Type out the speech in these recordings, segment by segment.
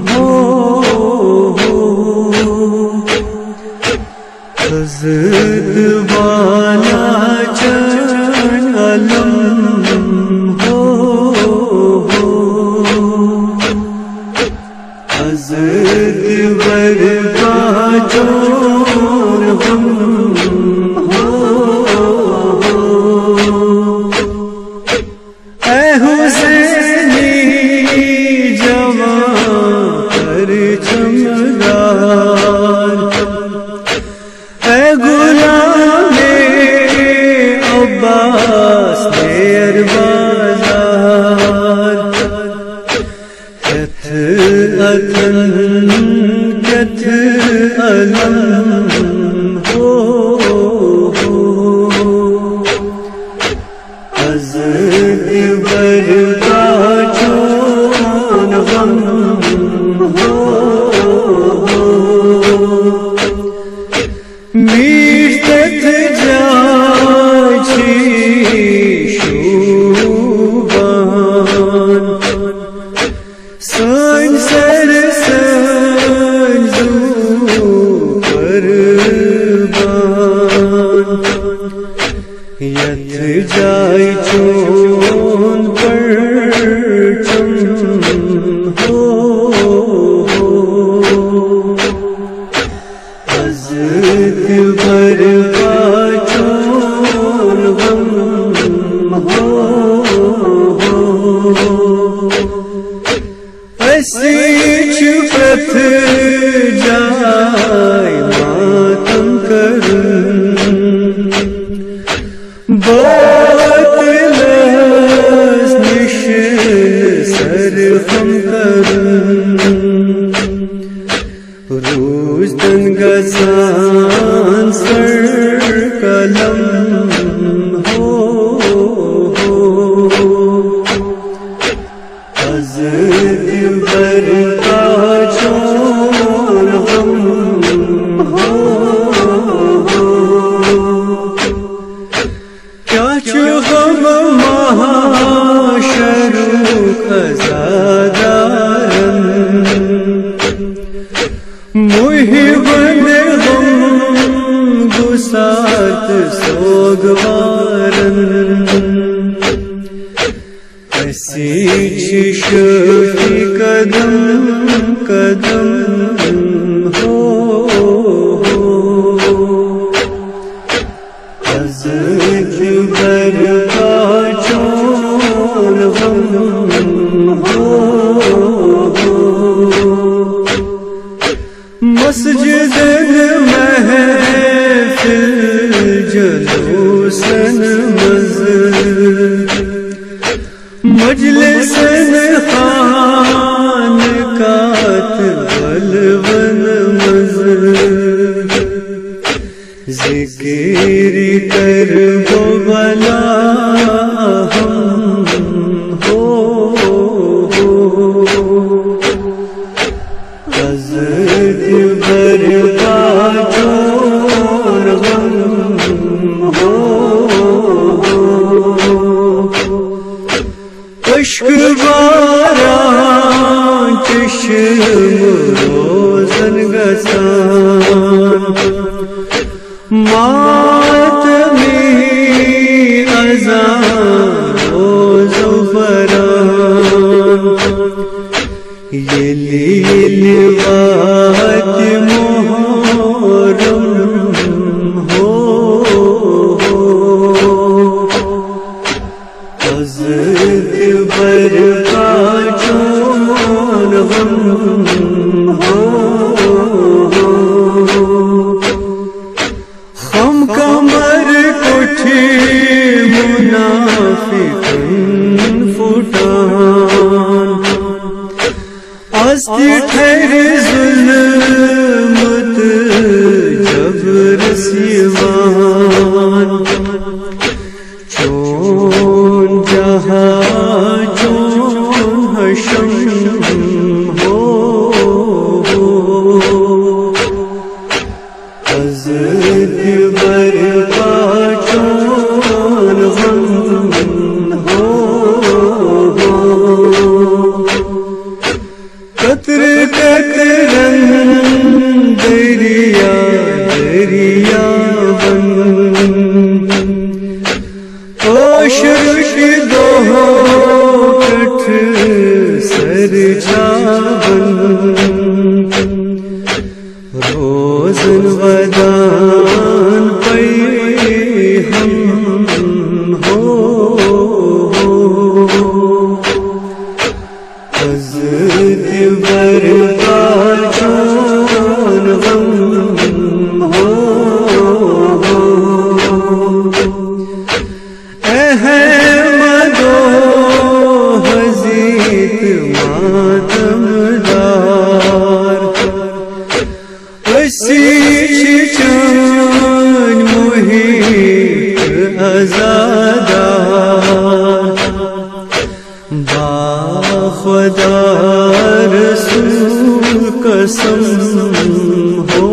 ہو حضرت والا چند علم ہو حضرت برپا چون ہم ہو اے حسینی جوان پرچمدار اے غلام عباس دیر بازار کتھ اتن کتھ علم ہو حضرت برپا چون غم ہو میشتت جاچی شوبان سن سر سنجو قربان یت جائی چون پرچم ہو حضرت برپا چون غم ہو اسیچ پرت جائے ماتم کرن باطلس نشن سر خم کرن روز دن گزان سر قلم ہو حضرت برپا چون غم ہو کیا چو غم محشر عزادارن محبن غم گسات سوگوارن اسیچ شفی قدم قدم ہو حضرت برپا چون غم ہو مسجد محفل جلوسن مجلسن خانقات ولون ذکری کرب بلا ہم ہو حضرت برپا چون غم ہو اشک باران چشم روزن گسان ماتمی اذان روز و بران یہ لیلوات محرم ہو حضرت برپا چون غم ہو خم کمر کٹھی منافقن فٹان استی ٹھہر ظلمت جبر سیوان چون جہاں چون حشم ہو حضرت برپا چون غم ہو قطر رنگ دریا دریا بن کوشش دو کٹھ سر چاون روزن ودان پہ ہم ہو از دیور کا چون غم ہو احمد و حزیت ماتم دار وسیع چان محیط ازادار با خدا رسول قسم ہو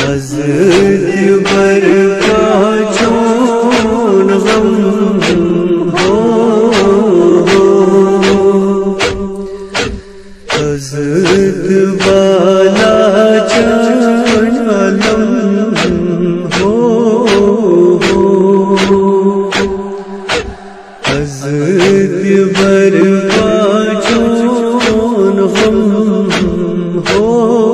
از دیور کا چون غم ہو از بالا چان علم ہو از دیور کا چون غم ہو